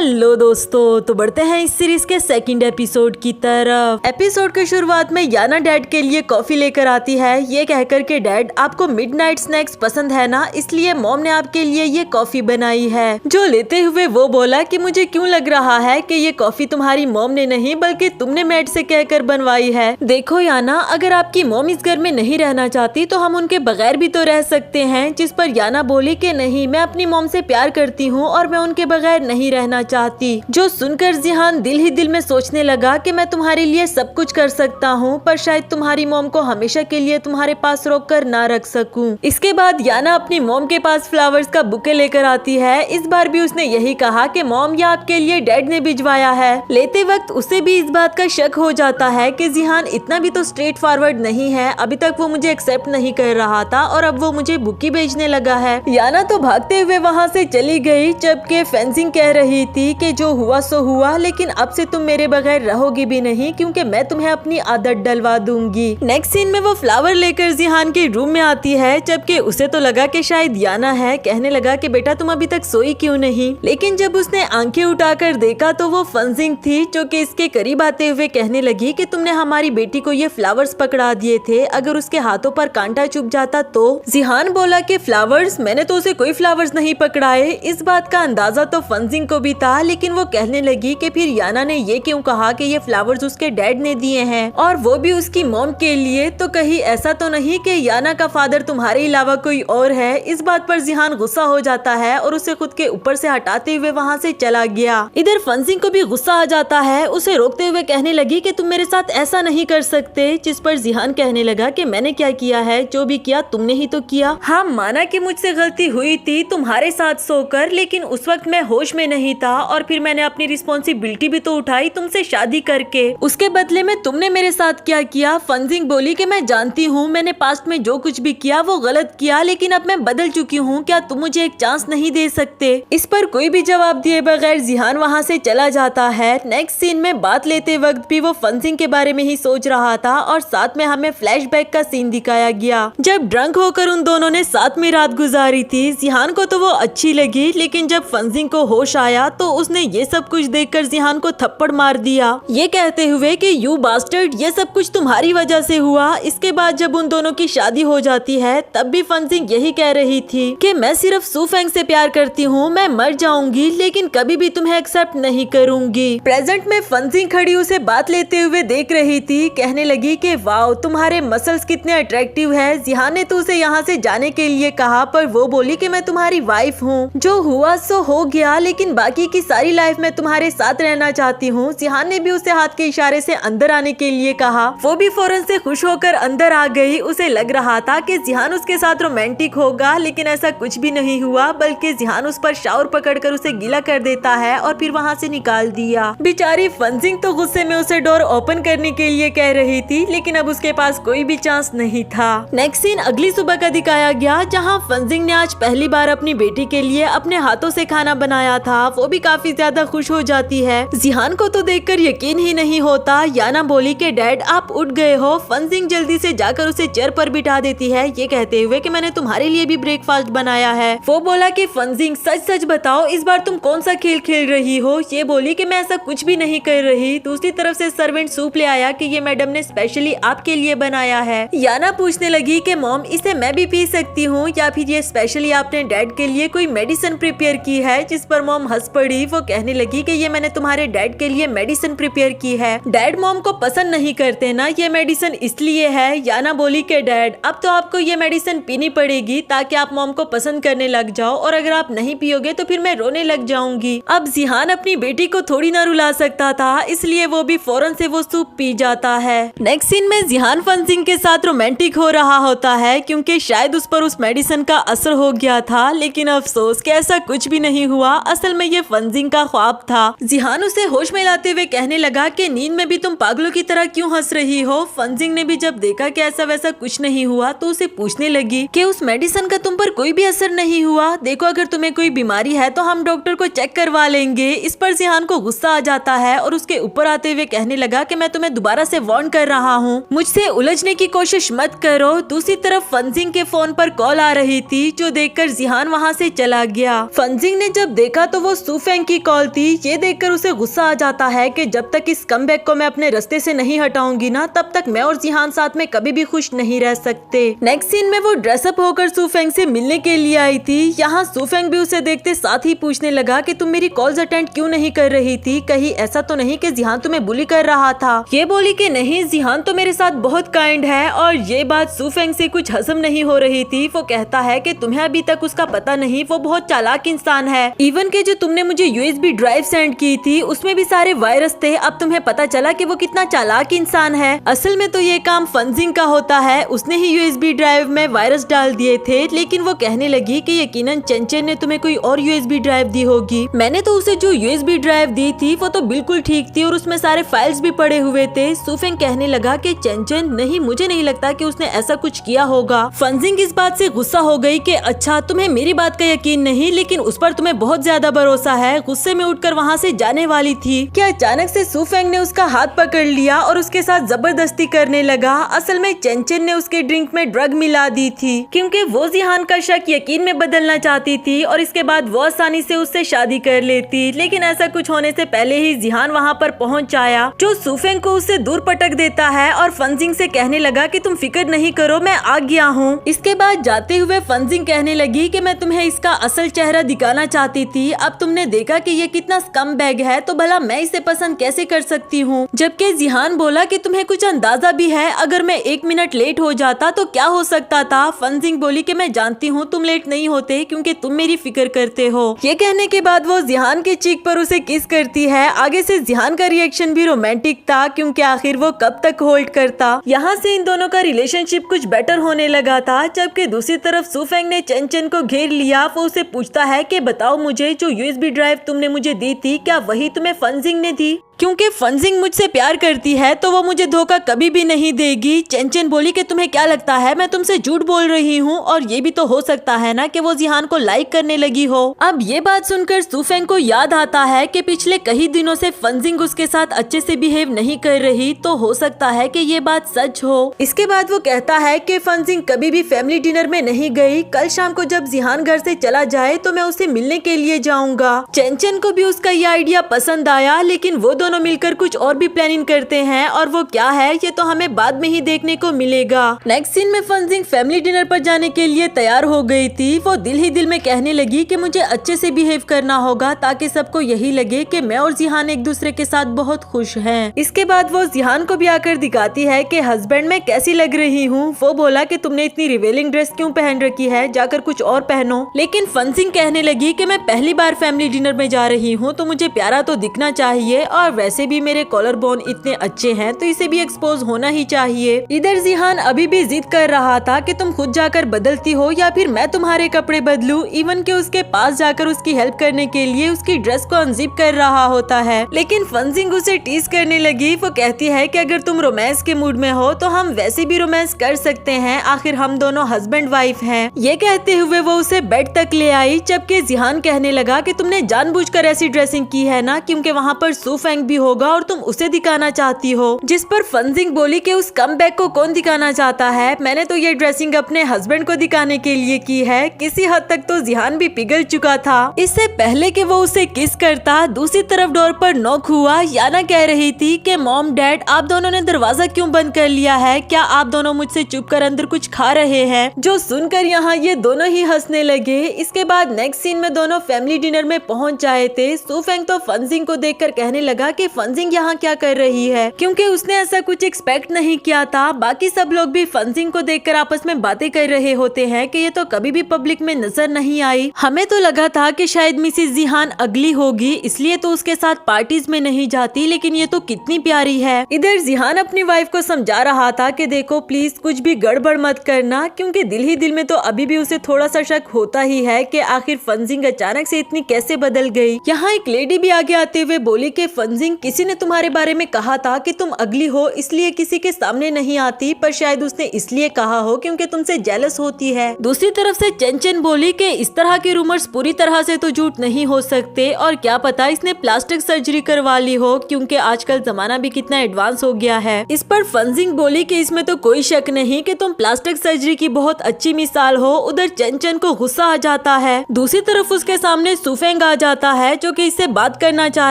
Hello दोस्तों, तो बढ़ते हैं इस सीरीज के सेकंड एपिसोड की तरफ। एपिसोड के शुरुआत में याना डैड के लिए कॉफी लेकर आती है, ये कहकर के डैड आपको मिडनाइट स्नैक्स पसंद है ना, इसलिए मॉम ने आपके लिए ये कॉफी बनाई है। जो लेते हुए वो बोला कि मुझे क्यों लग रहा है कि ये कॉफी तुम्हारी मॉम ने नहीं बल्कि तुमने मेड से कहकर बनवाई है। देखो याना, अगर आपकी मॉम इस घर में नहीं रहना चाहती तो हम उनके बगैर भी तो रह सकते हैं। जिस पर याना बोली कि नहीं, मैं अपनी मॉम से प्यार करती हूँ और मैं उनके बगैर नहीं रहना चाहती। जो सुनकर जिहान दिल ही दिल में सोचने लगा कि मैं तुम्हारे लिए सब कुछ कर सकता हूँ, पर शायद तुम्हारी मॉम को हमेशा के लिए तुम्हारे पास रोक कर ना रख सकूं। इसके बाद याना अपनी मॉम के पास फ्लावर्स का बुके लेकर आती है। इस बार भी उसने यही कहा कि मॉम, ये आपके लिए डैड ने भिजवाया है। लेते वक्त उसे भी इस बात का शक हो जाता है कि जिहान इतना भी तो स्ट्रेट फॉरवर्ड नहीं है। अभी तक वो मुझे एक्सेप्ट नहीं कर रहा था और अब वो मुझे बुकी भेजने लगा है। याना तो भागते हुए वहाँ से चली गई, जबकि फेंसिंग कह रही थी कि जो हुआ सो हुआ, लेकिन अब से तुम मेरे बगैर रहोगी भी नहीं क्योंकि मैं तुम्हें अपनी आदत डलवा दूंगी। नेक्स्ट सीन में वो फ्लावर लेकर जिहान के रूम में आती है, जबकि उसे तो लगा कि शायद याना है। कहने लगा कि बेटा तुम अभी तक सोई क्यों नहीं, लेकिन जब उसने आंखें उठाकर देखा तो वो फेंसिंग थी, जो कि इसके करीब आते हुए कहने लगी कि तुमने हमारी बेटी को ये फ्लावर्स पकड़ा दिए थे, अगर उसके हाथों पर कांटा चुभ जाता तो। जिहान बोला कि फ्लावर्स, मैंने तो उसे कोई फ्लावर्स नहीं पकड़ाए। इस बात का अंदाजा तो फेंसिंग को भी था, लेकिन वो कहने लगी कि फिर याना ने ये क्यों कहा कि ये फ्लावर्स उसके डैड ने दिए हैं और वो भी उसकी मॉम के लिए, तो कहीं ऐसा तो नहीं कि याना का फादर तुम्हारे अलावा कोई और है। इस बात पर जिहान गुस्सा हो जाता है और उसे खुद के ऊपर से हटाते हुए वहाँ से चला गया। इधर फेंसिंग को भी गुस्सा आ जाता है, उसे रोकते हुए कहने लगी कि तुम मेरे साथ ऐसा नहीं कर सकते। जिस पर जिहान कहने लगा कि मैंने क्या किया है, जो भी किया तुमने ही तो किया। हाँ, माना कि मुझसे गलती हुई थी तुम्हारे साथ सोकर, लेकिन उस वक्त मैं होश में नहीं था और फिर मैंने अपनी रिस्पॉन्सिबिलिटी भी तो उठाई तुमसे शादी करके। उसके बदले में तुमने मेरे साथ क्या किया। फेंसिंग बोली कि मैं जानती हूँ मैंने पास्ट में जो कुछ भी किया वो गलत किया, लेकिन अब मैं बदल चुकी हूँ, क्या तुम मुझे एक चांस नहीं दे सकते। इस पर कोई भी जवाब दिए बगैर जिहान वहाँ से चला जाता है। नेक्स्ट सीन में बात लेते वक्त भी वो फेंसिंग के बारे में ही सोच रहा था और साथ में हमें फ्लैशबैक का सीन दिखाया गया, जब ड्रंक होकर उन दोनों ने साथ में रात गुजारी थी। जिहान को तो वो अच्छी लगी, लेकिन जब फेंसिंग को होश आया तो उसने ये सब कुछ देखकर जिहान को थप्पड़ मार दिया, ये कहते हुए कि यू बास्टर्ड, ये सब कुछ तुम्हारी वजह से हुआ। इसके बाद जब उन दोनों की शादी हो जाती है तब भी फेंसिंग यही कह रही थी कि मैं सिर्फ सुफेंग से प्यार करती हूँ, मैं मर जाऊंगी लेकिन कभी भी तुम्हें एक्सेप्ट नहीं करूंगी। प्रेजेंट में फेंसिंग खड़ी उसे बात लेते हुए देख रही थी, कहने लगी कि वाओ तुम्हारे मसल्स कितने अट्रैक्टिव है। जिहान ने तो उसे यहाँ से जाने के लिए कहा, पर वो बोली कि मैं तुम्हारी वाइफ हूँ, जो हुआ सो हो गया, लेकिन बाकी की सारी लाइफ में तुम्हारे साथ रहना चाहती हूँ। जिहान ने भी उसे हाथ के इशारे से अंदर आने के लिए कहा, वो भी फौरन से खुश होकर अंदर आ गई। उसे लग रहा था कि जिहान उसके साथ रोमांटिक होगा, लेकिन ऐसा कुछ भी नहीं हुआ, बल्कि जिहान उस पर शावर पकड़कर उसे गीला कर देता है और फिर वहाँ से निकाल दिया। बेचारी फेंसिंग तो गुस्से में उसे डोर ओपन करने के लिए कह रही थी, लेकिन अब उसके पास कोई भी चांस नहीं था। नेक्स्ट सीन अगली सुबह का दिखाया गया, जहाँ फेंसिंग ने आज पहली बार अपनी बेटी के लिए अपने हाथों से खाना बनाया था। वो भी काफी ज्यादा खुश हो जाती है। जिहान को तो देखकर यकीन ही नहीं होता। याना बोली कि डैड आप उठ गए हो। फेंसिंग जल्दी से जाकर उसे चेयर पर बिठा देती है, ये कहते हुए कि मैंने तुम्हारे लिए भी ब्रेकफास्ट बनाया है। वो बोला कि फेंसिंग सच सच बताओ, इस बार तुम कौन सा खेल खेल रही हो। ये बोली कि मैं ऐसा कुछ भी नहीं कर रही। दूसरी तरफ से सर्वेंट सूप ले आया कि ये मैडम ने स्पेशली आपके लिए बनाया है। याना पूछने लगी कि मॉम, इसे मैं भी पी सकती हूँ या फिर ये स्पेशली आपने डैड के लिए कोई मेडिसिन प्रिपेयर की है। जिस पर मॉम हंस पड़ी। वो कहने लगी कि ये मैंने तुम्हारे डैड के लिए मेडिसिन प्रिपेयर की है। डैड मॉम को पसंद नहीं करते ना ये मेडिसिन, इसलिए है। याना बोली कि डैड अब तो आपको ये मेडिसिन पीनी पड़ेगी ताकि आप मॉम को पसंद करने लग जाओ, और अगर आप नहीं पियोगे तो फिर मैं रोने लग जाऊंगी। अब जिहान अपनी बेटी को थोड़ी ना रुला सकता था, इसलिए वो भी फौरन से वो सूप पी जाता है। नेक्स्ट सीन में जिहान फेंसिंग के साथ रोमांटिक हो रहा होता है, क्योंकि शायद उस पर उस मेडिसिन का असर हो गया था, लेकिन अफसोस कि ऐसा कुछ भी नहीं हुआ। असल में ये फेंसिंग का ख्वाब था। जिहान उसे होश में लाते हुए कहने लगा कि नींद में भी तुम पागलों की तरह क्यों हंस रही हो। फेंसिंग ने भी जब देखा कि ऐसा वैसा कुछ नहीं हुआ तो उसे पूछने लगी कि उस मेडिसिन का तुम पर कोई भी असर नहीं हुआ। देखो अगर तुम्हें कोई बीमारी है तो हम डॉक्टर को चेक करवा लेंगे। इस पर जिहान को गुस्सा आ जाता है और उसके ऊपर आते हुए कहने लगा कि मैं तुम्हें दोबारा से वार्न कर रहा हूँ, मुझसे उलझने की कोशिश मत करो। दूसरी तरफ फेंसिंग के फोन पर कॉल आ रही थी, जो देखकर जिहान वहाँ से चला गया। फेंसिंग ने जब देखा तो वो सूफे सुफेंग की कॉल थी। ये देखकर उसे गुस्सा आ जाता है कि जब तक इस कमबैक को मैं अपने रास्ते से नहीं हटाऊंगी ना, तब तक मैं और जिहान साथ में कभी भी खुश नहीं रह सकते। नेक्स्ट सीन में वो ड्रेसअप होकर सुफेंग से मिलने के लिए आई थी। यहाँ सुफेंग भी उसे देखते साथ ही पूछने लगा कि तुम मेरी कॉल्स अटेंड क्यों नहीं कर रही थी, कहीं ऐसा तो नहीं कि जिहान तुम्हें बुली कर रहा था। ये बोली कि नहीं, जिहान तो मेरे साथ बहुत काइंड है। और ये बात सुफेंग से कुछ हजम नहीं हो रही थी। वो कहता है कि तुम्हें अभी तक उसका पता नहीं, वो बहुत चालाक इंसान है। इवन के जो तुमने मुझे यूएसबी ड्राइव सेंड की थी उसमें भी सारे वायरस थे। अब तुम्हें पता चला कि वो कितना चालाक इंसान है। असल में तो ये काम फंजिंग का होता है, उसने ही यूएसबी ड्राइव में वायरस डाल दिए थे। लेकिन वो कहने लगी कि यकीनन चेंचन ने तुम्हें कोई और यूएसबी ड्राइव दी होगी। मैंने तो उसे जो यूएसबी ड्राइव दी थी वो तो बिल्कुल ठीक थी और उसमें सारे फाइल्स भी पड़े हुए थे। सुफेंग कहने लगा कि चेंचन नहीं, मुझे नहीं लगता कि उसने ऐसा कुछ किया होगा। फंजिंग इस बात से गुस्सा हो गई कि अच्छा तुम्हें मेरी बात का यकीन नहीं, लेकिन उस पर तुम्हें बहुत ज्यादा भरोसा है। गुस्से में उठकर वहाँ से जाने वाली थी कि अचानक से सुफेंग ने उसका हाथ पकड़ लिया और उसके साथ जबरदस्ती करने लगा। असल में चेंचन ने उसके ड्रिंक में ड्रग मिला दी थी क्योंकि वो जिहान का शक यकीन में बदलना चाहती थी और इसके बाद वो आसानी से उससे शादी कर लेती। लेकिन ऐसा कुछ होने से पहले ही जिहान वहाँ पर पहुँच आया, जो सुफेंग को उससे दूर पटक देता है और फंजिंग से कहने लगा कि तुम फिक्र नहीं करो, मैं आ गया हूँ। इसके बाद जाते हुए फंजिंग कहने लगी कि मैं तुम्हें इसका असल चेहरा दिखाना चाहती थी। अब तुमने देखा कि ये कितना स्कम बैग है, तो भला मैं इसे पसंद कैसे कर सकती हूँ। जबकि जिहान बोला कि तुम्हें कुछ अंदाजा भी है, अगर मैं 1 मिनट लेट हो जाता तो क्या हो सकता था। फंजिंग बोली कि मैं जानती हूँ तुम लेट नहीं होते क्योंकि तुम मेरी फिक्र करते हो। ये कहने के बाद वो जिहान के चीक पर उसे किस करती है। आगे से जिहान का रिएक्शन भी रोमांटिक था क्योंकि आखिर वो कब तक होल्ड करता। यहाँ से इन दोनों का रिलेशनशिप कुछ बेटर होने लगा था। जबकि दूसरी तरफ सुफेंग ने चेंचन को घेर लिया। वो उसे पूछता है कि बताओ मुझे, जो यूएसबी ड्राइव तुमने मुझे दी थी क्या वही तुम्हें फंजिंग ने दी? क्योंकि फंजिंग मुझसे प्यार करती है तो वो मुझे धोखा कभी भी नहीं देगी। चेंचन बोली कि तुम्हें क्या लगता है मैं तुमसे झूठ बोल रही हूँ, और ये भी तो हो सकता है ना कि वो जिहान को लाइक करने लगी हो। अब ये बात सुनकर सुफेंग को याद आता है कि पिछले कई दिनों से फंजिंग उसके साथ अच्छे से बिहेव नहीं कर रही, तो हो सकता है कि ये बात सच हो। इसके बाद वो कहता है कि फंजिंग कभी भी फैमिली डिनर में नहीं गई। कल शाम को जब जिहान घर से चला जाए तो मैं उसे मिलने के लिए जाऊंगा। चेंचन को भी उसका ये आइडिया पसंद आया, लेकिन वो दोनों मिलकर कुछ और भी प्लानिंग करते हैं, और वो क्या है ये तो हमें बाद में ही देखने को मिलेगा। नेक्स्ट सीन में फंजिंग फैमिली डिनर पर जाने के लिए तैयार हो गई थी। वो दिल ही दिल में कहने लगी कि मुझे अच्छे से बिहेव करना होगा ताकि सबको यही लगे कि मैं और जिहान एक दूसरे के साथ बहुत खुश हैं। इसके बाद वो जिहान को भी आकर दिखाती है कि हस्बैंड मैं कैसी लग रही हूँ। वो बोला कि तुमने इतनी रिवेलिंग ड्रेस क्यों पहन रखी है, जाकर कुछ और पहनो। लेकिन फंजिंग कहने लगी कि मैं पहली बार फैमिली डिनर में जा रही हूँ तो मुझे प्यारा तो दिखना चाहिए, और वैसे भी मेरे कॉलर बोन इतने अच्छे हैं तो इसे भी एक्सपोज होना ही चाहिए। इधर जिहान अभी भी जिद कर रहा था कि तुम खुद जाकर बदलती हो या फिर मैं तुम्हारे कपड़े बदलूं। इवन के उसके पास जाकर उसकी हेल्प करने के लिए उसकी ड्रेस को अनजिप कर रहा होता है, लेकिन फंजिंग उसे टीज करने लगी। वो कहती है कि अगर तुम रोमांस के मूड में हो तो हम वैसे भी रोमांस कर सकते हैं, आखिर हम दोनों हस्बैंड वाइफ हैं। ये कहते हुए वो उसे बेड तक ले आई, जबकि जिहान कहने लगा कि तुमने जानबूझकर ऐसी ड्रेसिंग की है ना, क्योंकि वहाँ पर सुफेंग भी होगा और तुम उसे दिखाना चाहती हो। जिस पर फंजिंग बोली कि उस कमबैक को कौन दिखाना चाहता है, मैंने तो ये ड्रेसिंग अपने हस्बैंड को दिखाने के लिए की है। किसी हद तक तो जिहान भी पिघल चुका था इससे पहले कि वो उसे किस करता। दूसरी तरफ डोर पर नॉक हुआ। याना कह रही थी कि मॉम डैड आप दोनों ने दरवाजा क्यों बंद कर लिया है, क्या आप दोनों मुझसे चुप कर अंदर कुछ खा रहे हैं? जो सुनकर यहाँ ये दोनों ही हंसने लगे। इसके बाद नेक्स्ट सीन में दोनों फैमिली डिनर में पहुंच जाए थे। सुफेंग तो फंजिंग को देखकर कहने लगा कि फंजिंग यहाँ क्या कर रही है, क्योंकि उसने ऐसा कुछ एक्सपेक्ट नहीं किया था। बाकी सब लोग भी फंजिंग को देखकर आपस में बातें कर रहे होते हैं कि ये तो कभी भी पब्लिक में नजर नहीं आई। हमें तो लगा था कि शायद मिसेस जिहान अगली होगी, इसलिए तो उसके साथ पार्टीज में नहीं जाती, लेकिन ये तो कितनी प्यारी है। इधर जिहान अपनी वाइफ को समझा रहा था कि देखो प्लीज कुछ भी गड़बड़ मत करना, क्योंकि दिल ही दिल में तो अभी भी उसे थोड़ा सा शक होता ही है कि आखिर फंजिंग अचानक से इतनी कैसे बदल गई। यहाँ एक लेडी भी आगे आते हुए बोली कि फंजिंग फंजिंग, किसी ने तुम्हारे बारे में कहा था कि तुम अगली हो इसलिए किसी के सामने नहीं आती, पर शायद उसने इसलिए कहा हो क्योंकि तुमसे जेलस होती है। दूसरी तरफ से चंचन बोली कि इस तरह के रूमर्स पूरी तरह से तो झूठ नहीं हो सकते और क्या पता इसने प्लास्टिक सर्जरी करवा ली हो क्योंकि आजकल जमाना भी कितना एडवांस हो गया है। इस पर फंजिंग बोली कि इसमें तो कोई शक नहीं कि तुम प्लास्टिक सर्जरी की बहुत अच्छी मिसाल हो। उधर चंचन को गुस्सा आ जाता है। दूसरी तरफ उसके सामने सुफेंग आ जाता है जो कि इससे बात करना चाह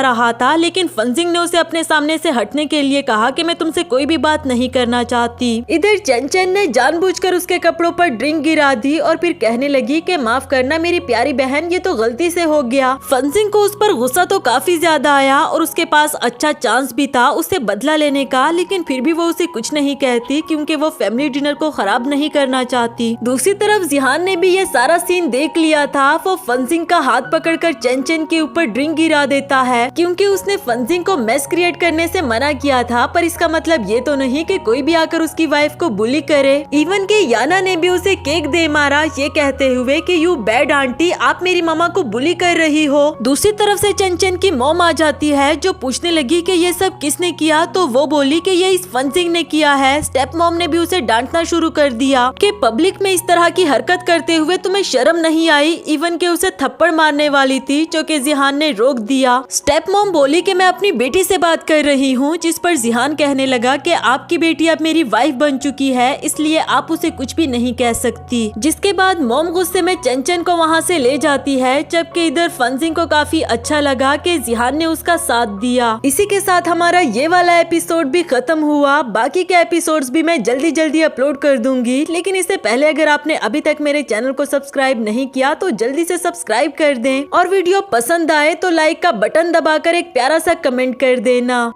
रहा था, लेकिन फंजिंग ने उसे अपने सामने से हटने के लिए कहा कि मैं तुमसे कोई भी बात नहीं करना चाहती। इधर चंचन ने जानबूझकर उसके कपड़ों पर ड्रिंक गिरा दी और फिर कहने लगी कि माफ करना मेरी प्यारी बहन, ये तो गलती से हो गया। फंजिंग को उस पर गुस्सा तो काफी ज्यादा आया और उसके पास अच्छा चांस भी था उससे बदला लेने का, लेकिन फिर भी वो उसे कुछ नहीं कहती क्योंकि वो फैमिली डिनर को खराब नहीं करना चाहती। दूसरी तरफ जिहान ने भी ये सारा सीन देख लिया था। वो फंजिंग का हाथ पकड़कर चंचन के ऊपर ड्रिंक गिरा देता है क्योंकि उसने फंजिंग को मेस क्रिएट करने से मना किया था, पर इसका मतलब ये तो नहीं कि कोई भी आकर उसकी वाइफ को बुली करे। इवन के याना ने भी उसे केक दे मारा ये कहते हुए कि यू बैड आंटी, आप मेरी मामा को बुली कर रही हो। दूसरी तरफ से चंचन की मॉम आ जाती है जो पूछने लगी कि ये सब किसने किया, तो वो बोली कि ये इस फंजिंग ने किया है। स्टेप मॉम ने भी उसे डांटना शुरू कर दिया कि पब्लिक में इस तरह की हरकत करते हुए तुम्हें शर्म नहीं आई। इवन के उसे थप्पड़ मारने वाली थी जो कि जिहान ने रोक दिया। स्टेप मॉम बोली कि मैं अपनी बेटी से बात कर रही हूँ, जिस पर जिहान कहने लगा कि आपकी बेटी अब मेरी वाइफ बन चुकी है इसलिए आप उसे कुछ भी नहीं कह सकती। जिसके बाद मॉम गुस्से में चंचन को वहाँ से ले जाती है, जबकि इधर फंजिंग को काफी अच्छा लगा कि जिहान ने उसका साथ दिया। इसी के साथ हमारा ये वाला एपिसोड भी खत्म हुआ। बाकी के एपिसोड्स भी मैं जल्दी जल्दी अपलोड कर दूंगी, लेकिन इससे पहले अगर आपने अभी तक मेरे चैनल को सब्सक्राइब नहीं किया तो जल्दी से सब्सक्राइब कर दें और वीडियो पसंद आए तो लाइक का बटन दबाकर एक प्यारा सा कमेंट कर देना।